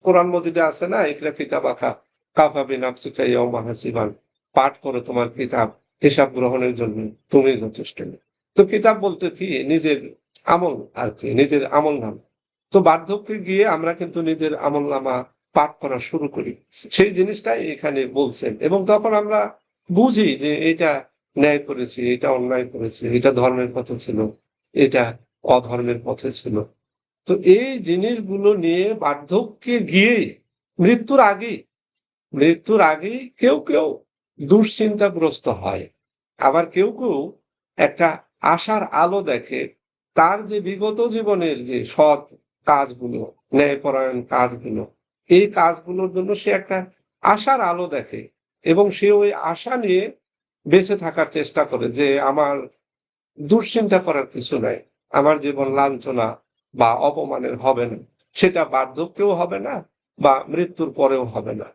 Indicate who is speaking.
Speaker 1: কোরআন মজিদে আছে না, ইকরা কিতাবাকা কাফা বিনাফসিকা ইয়াউমা হাসিবান, পাঠ করে তোমার কিতাব হিসাব গ্রহণের জন্য তুমি যথেষ্ট। তো কিতাব বলতে কি, নিজের আমল আর কি, নিজের আমল নামা। তো বার্ধক্যে গিয়ে আমরা কিন্তু নিজের আমল নামা পাঠ করা শুরু করি, সেই জিনিসটাই এখানে বলছেন। এবং তখন আমরা বুঝি যে এটা ন্যায় করেছি, এটা অন্যায় করেছি, এটা ধর্মের পথে ছিল, এটা অধর্মের পথে ছিল। তো এই জিনিসগুলো নিয়ে বার্ধক্যে গিয়ে মৃত্যুর আগেই কেউ কেউ দুশ্চিন্তাগ্রস্ত হয়। আবার কেউ কেউ একটা আশার আলো দেখে, তার যে বিগত জীবনের যে সৎ কাজগুলো, ন্যায়পরায়ণ কাজগুলো, এই কাজগুলোর জন্য সে একটা আশার আলো দেখে, এবং সে ওই আশা নিয়ে বেঁচে থাকার চেষ্টা করে যে আমার দুশ্চিন্তা করার কিছু নাই, আমার জীবন লাঞ্ছনা বা অপমানের হবে না, সেটা বার্ধক্যেও হবে না বা মৃত্যুর পরেও হবে না।